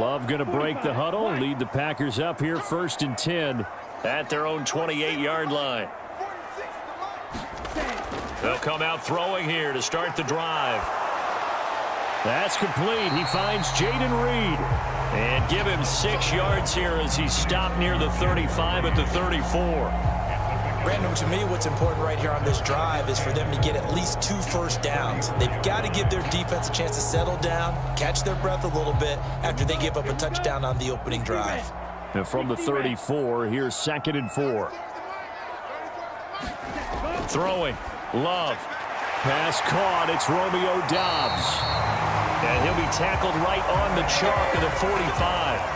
Love going to break the huddle, lead the Packers up here 1st and 10 at their own 28-yard line. They'll come out throwing here to start the drive. That's complete. He finds Jaden Reed. And give him 6 yards here as he's stopped near the 35 at the 34. Brandon, to me, what's important right here on this drive is for them to get at least 2 first downs. They've got to give their defense a chance to settle down, catch their breath a little bit after they give up a touchdown on the opening drive. And from the 34, here's 2nd and 4. Throwing. Love. Pass caught. It's Romeo Doubs. And he'll be tackled right on the chalk of the 45.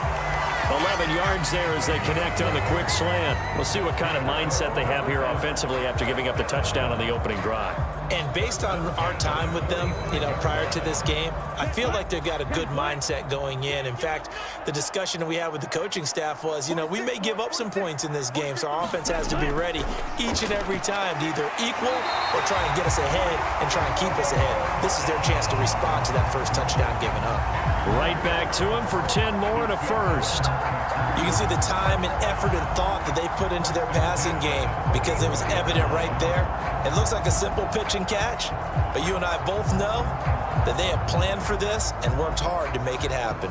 11 yards there as they connect on the quick slant. We'll see what kind of mindset they have here offensively after giving up the touchdown on the opening drive. And based on our time with them, prior to this game, I feel like they've got a good mindset going in. In fact, the discussion we had with the coaching staff was, we may give up some points in this game, so our offense has to be ready each and every time to either equal or try and get us ahead and try and keep us ahead. This is their chance to respond to that first touchdown given up. Right back to him for 10 more and a first. You can see the time and effort and thought that they put into their passing game because it was evident right there. It looks like a simple pitch and catch, but you and I both know that they have planned for this and worked hard to make it happen.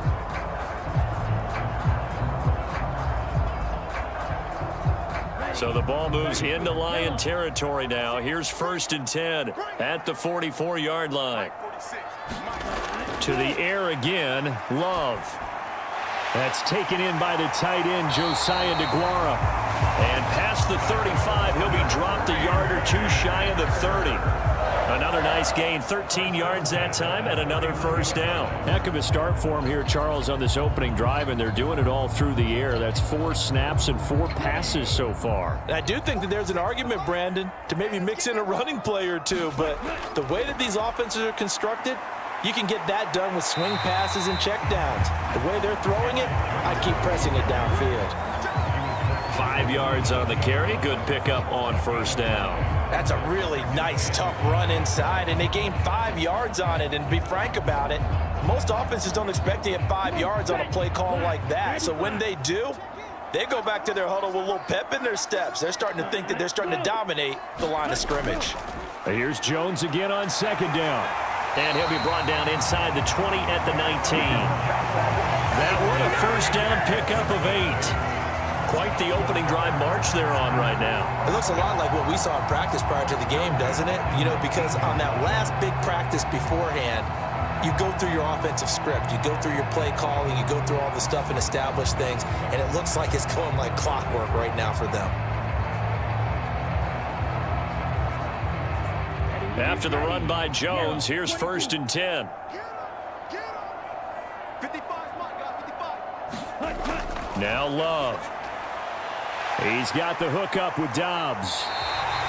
So the ball moves into Lion territory now. Here's 1st and 10 at the 44-yard line. To the air again, Love. That's taken in by the tight end, Josiah DeGuara. And past the 35, he'll be dropped a yard or 2 shy of the 30. Another nice gain, 13 yards that time, and another first down. Heck of a start for him here, Charles, on this opening drive, and they're doing it all through the air. That's 4 snaps and 4 passes so far. I do think that there's an argument, Brandon, to maybe mix in a running play or two, but the way that these offenses are constructed, you can get that done with swing passes and checkdowns. The way they're throwing it, I keep pressing it downfield. 5 yards on the carry. Good pickup on first down. That's a really nice, tough run inside, and they gained 5 yards on it. And to be frank about it, most offenses don't expect to get 5 yards on a play call like that. So when they do, they go back to their huddle with a little pep in their steps. They're starting to think that they're starting to dominate the line of scrimmage. Here's Jones again on 2nd down. And he'll be brought down inside the 20 at the 19. That one a first down pickup of 8. Quite the opening drive march they're on right now. It looks a lot like what we saw in practice prior to the game, doesn't it? Because on that last big practice beforehand, you go through your offensive script. You go through your play calling. You go through all the stuff and establish things. And it looks like it's going like clockwork right now for them. After the run by Jones, here's 1st and 10. Now Love. He's got the hook up with Doubs.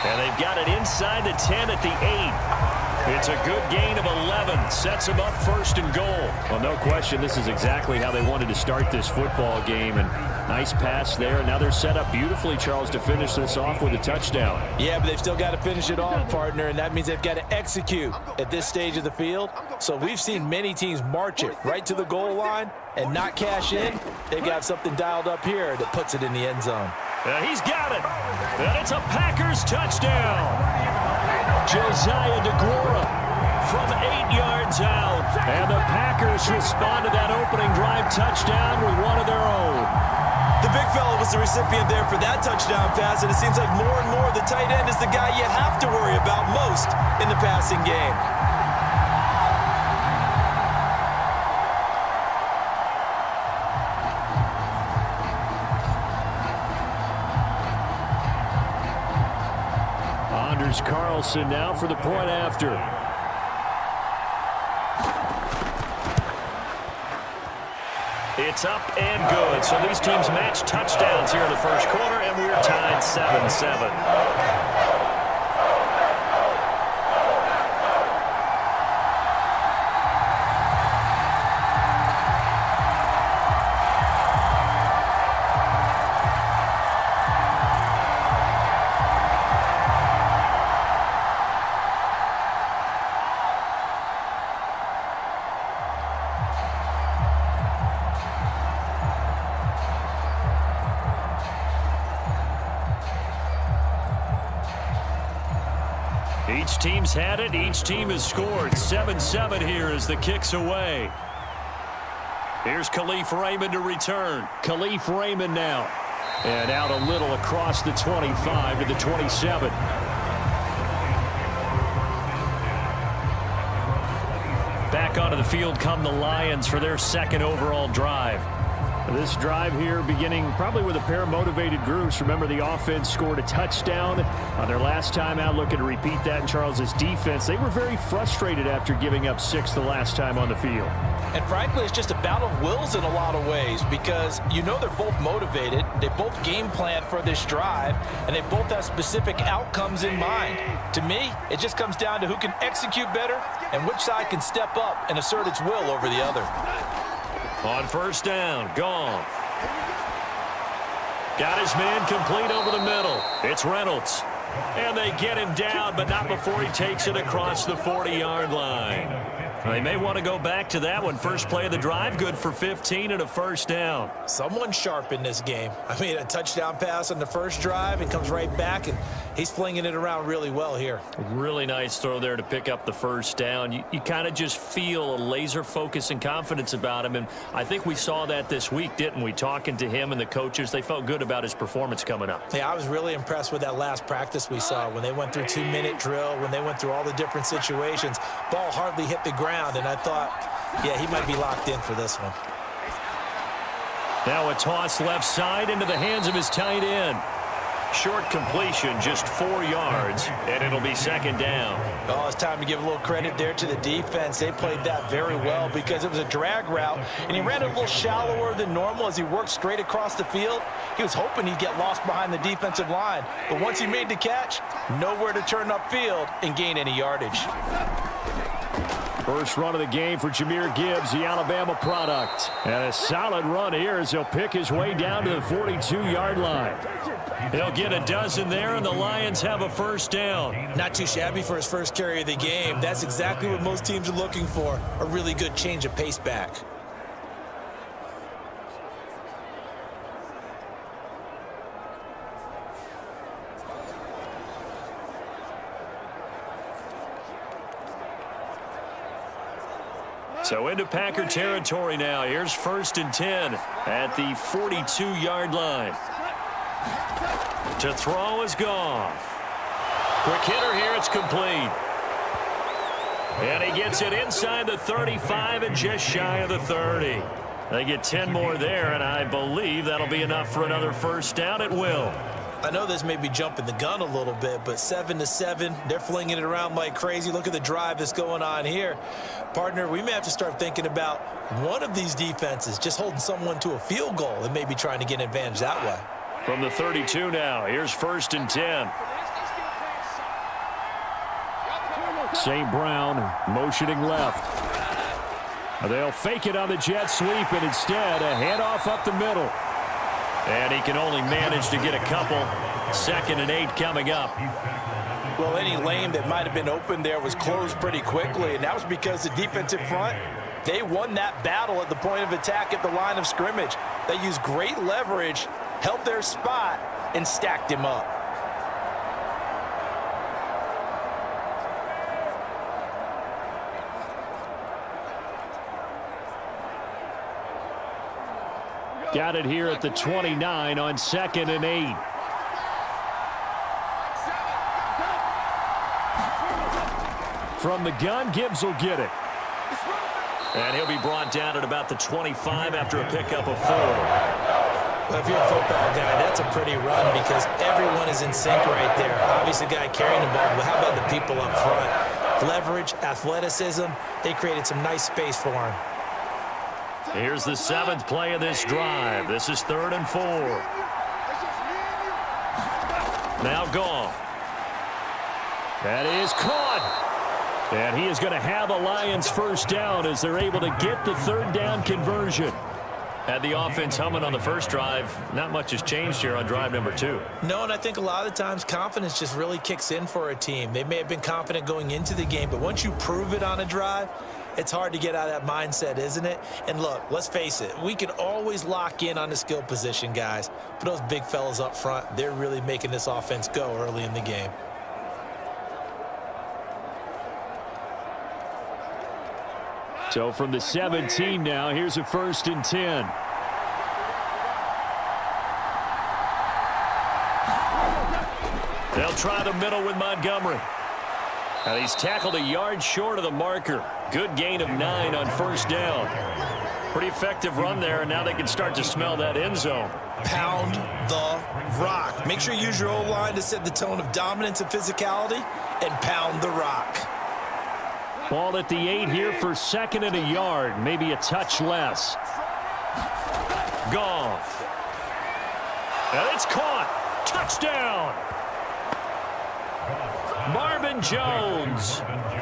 And they've got it inside the 10 at the 8. It's a good gain of 11. Sets them up 1st and goal. Well, no question, this is exactly how they wanted to start this football game. And nice pass there. Now they're set up beautifully, Charles, to finish this off with a touchdown. Yeah, but they've still got to finish it off, partner, and that means they've got to execute at this stage of the field. So we've seen many teams march it right to the goal line and not cash in. They've got something dialed up here that puts it in the end zone. He's got it. And it's a Packers touchdown. Josiah DeGuara from 8 yards out. And the Packers respond to that opening drive touchdown with one of their own. The big fella was the recipient there for that touchdown pass, and it seems like more and more the tight end is the guy you have to worry about most in the passing game. Anders Carlson now for the point after. It's up and good. So these teams match touchdowns here in the first quarter, and we're tied 7-7. Each team's had it. Each team has scored. 7-7 here as the kick's away. Here's Khalif Raymond to return. Khalif Raymond now. And out a little across the 25 to the 27. Back onto the field come the Lions for their second overall drive. This drive here beginning probably with a pair of motivated groups. Remember, the offense scored a touchdown on their last time out, looking to repeat that in Charles's defense. They were very frustrated after giving up 6 the last time on the field. And frankly, it's just a battle of wills in a lot of ways because you know they're both motivated. They both game plan for this drive, and they both have specific outcomes in mind. To me, it just comes down to who can execute better and which side can step up and assert its will over the other. On first down, Goff. Got his man complete over the middle. It's Reynolds. And they get him down, but not before he takes it across the 40-yard line. They may want to go back to that one. First play of the drive, good for 15 and a first down. Someone sharp in this game. I mean, a touchdown pass on the first drive and comes right back, and he's flinging it around really well here. Really nice throw there to pick up the first down. You kind of just feel a laser focus and confidence about him, and I think we saw that this week, didn't we? Talking to him and the coaches, they felt good about his performance coming up. Yeah, I was really impressed with that last practice we saw when they went through 2-minute drill, when they went through all the different situations. Ball hardly hit the ground, and I thought, yeah, he might be locked in for this one. Now a toss left side into the hands of his tight end. Short completion, just 4 yards, and it'll be second down. Oh, it's time to give a little credit there to the defense. They played that very well because it was a drag route, and he ran a little shallower than normal as he worked straight across the field. He was hoping he'd get lost behind the defensive line, but once he made the catch, nowhere to turn upfield and gain any yardage. First run of the game for Jahmyr Gibbs, the Alabama product. And a solid run here as he'll pick his way down to the 42-yard line. He'll get a dozen there, and the Lions have a first down. Not too shabby for his first carry of the game. That's exactly what most teams are looking for, a really good change of pace back. So into Packer territory now. Here's first and 10 at the 42-yard line. To throw is Goff. Quick hitter here. It's complete. And he gets it inside the 35 and just shy of the 30. They get 10 more there, and I believe that'll be enough for another first down. It will. I know this may be jumping the gun a little bit, but 7-7, they're flinging it around like crazy. Look at the drive that's going on here. Partner, we may have to start thinking about one of these defenses just holding someone to a field goal and maybe trying to get an advantage that way. From the 32 now, here's first and 10. St. Brown motioning left. They'll fake it on the jet sweep, and instead a handoff up the middle. And he can only manage to get a couple. 2nd and 8 coming up. Well, any lane that might have been open there was closed pretty quickly, and that was because the defensive front, they won that battle at the point of attack at the line of scrimmage. They used great leverage, held their spot, and stacked him up. Got it here at the 29 on 2nd and 8. From the gun, Gibbs will get it. And he'll be brought down at about the 25 after a pickup of 4. Well, if you're a football guy, that's a pretty run because everyone is in sync right there. Obviously, the guy carrying the ball, but how about the people up front? Leverage, athleticism, they created some nice space for him. Here's the 7th play of this drive. This is 3rd and 4. Now Goff. That is caught. And he is going to have a Lions first down as they're able to get the 3rd down conversion. Had the offense humming on the first drive. Not much has changed here on drive number 2. No, and I think a lot of the times confidence just really kicks in for a team. They may have been confident going into the game, but once you prove it on a drive, it's hard to get out of that mindset, isn't it? And look, let's face it, we can always lock in on the skill position, guys. But those big fellas up front, they're really making this offense go early in the game. So from the 17 now, here's a 1st and 10. They'll try the middle with Montgomery. Now he's tackled a yard short of the marker. Good gain of 9 on 1st down. Pretty effective run there, and now they can start to smell that end zone. Pound the rock. Make sure you use your O-line to set the tone of dominance and physicality, and pound the rock. Ball at the 8 here for 2nd and a yard, maybe a touch less. Goff. And it's caught. Touchdown. Marvin Jones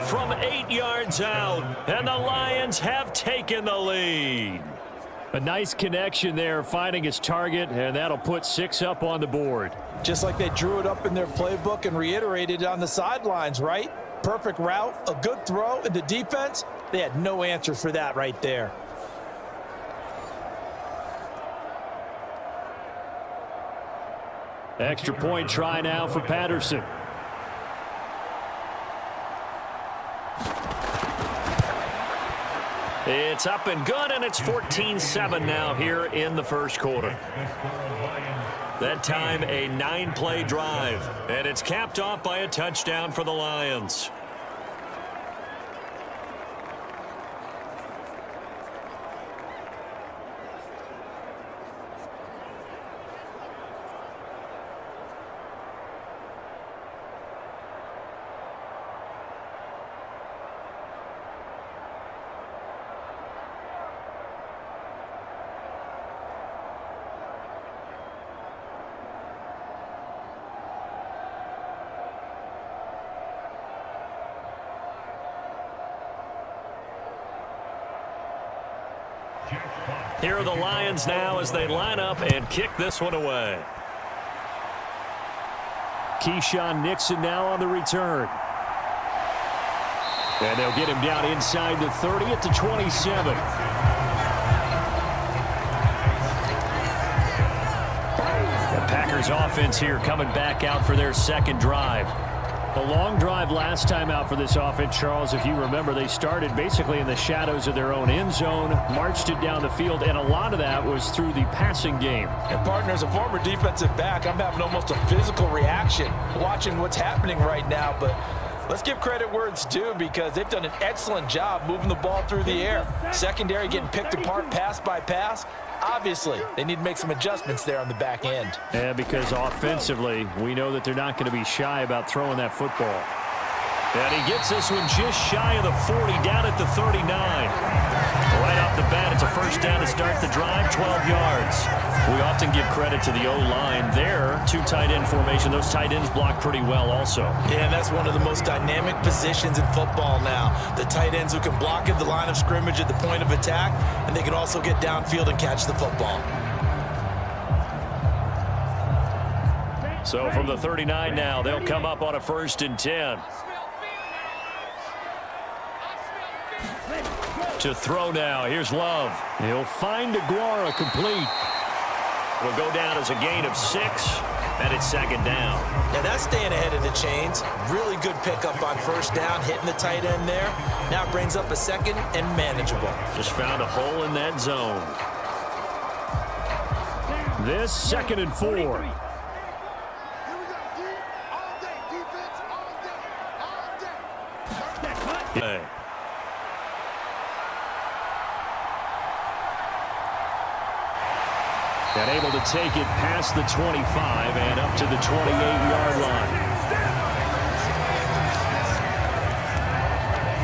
from 8 yards out, and the Lions have taken the lead. A nice connection there, finding his target, and that'll put 6 up on the board. Just like they drew it up in their playbook and reiterated it on the sidelines, right? Perfect route, a good throw, and the defense, they had no answer for that right there. Extra point try now for Patterson. It's up and good, and it's 14-7 now here in the 1st quarter. That time a 9-play drive, and it's capped off by a touchdown for the Lions. Here are the Lions now as they line up and kick this one away. Keyshawn Nixon now on the return. And they'll get him down inside the 30 at the 27. The Packers offense here coming back out for their 2nd drive. A long drive last time out for this offense, Charles. If you remember, they started basically in the shadows of their own end zone, marched it down the field, and a lot of that was through the passing game. And partner, as a former defensive back, I'm having almost a physical reaction watching what's happening right now. But let's give credit where it's due, because they've done an excellent job moving the ball through the air. Secondary getting picked apart pass by pass. Obviously, they need to make some adjustments there on the back end. Yeah, because offensively, we know that they're not going to be shy about throwing that football. And he gets this one just shy of the 40, down at the 39. Right off the bat, it's a 1st down to start the drive, 12 yards. We often give credit to the O-line there. 2 tight end formation. Those tight ends block pretty well also. Yeah, and that's one of the most dynamic positions in football now. The tight ends who can block at the line of scrimmage at the point of attack, and they can also get downfield and catch the football. So from the 39 now, they'll come up on a 1st and 10. To throw now. Here's Love. He'll find Aguara complete. Will go down as a gain of 6, and it's 2nd down. Now that's staying ahead of the chains. Really good pickup on 1st down, hitting the tight end there. Now it brings up a 2nd and manageable. Just found a hole in that zone. This 2nd and 4. Hey. And able to take it past the 25 and up to the 28-yard line.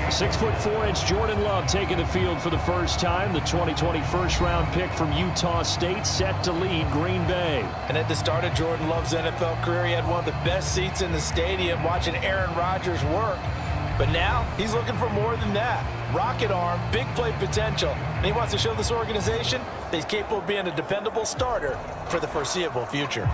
6'4" Jordan Love taking the field for the first time. The 2020 first-round pick from Utah State set to lead Green Bay. And at the start of Jordan Love's NFL career, he had one of the best seats in the stadium watching Aaron Rodgers work. But now he's looking for more than that. Rocket arm, big play potential. And he wants to show this organization that he's capable of being a dependable starter for the foreseeable future.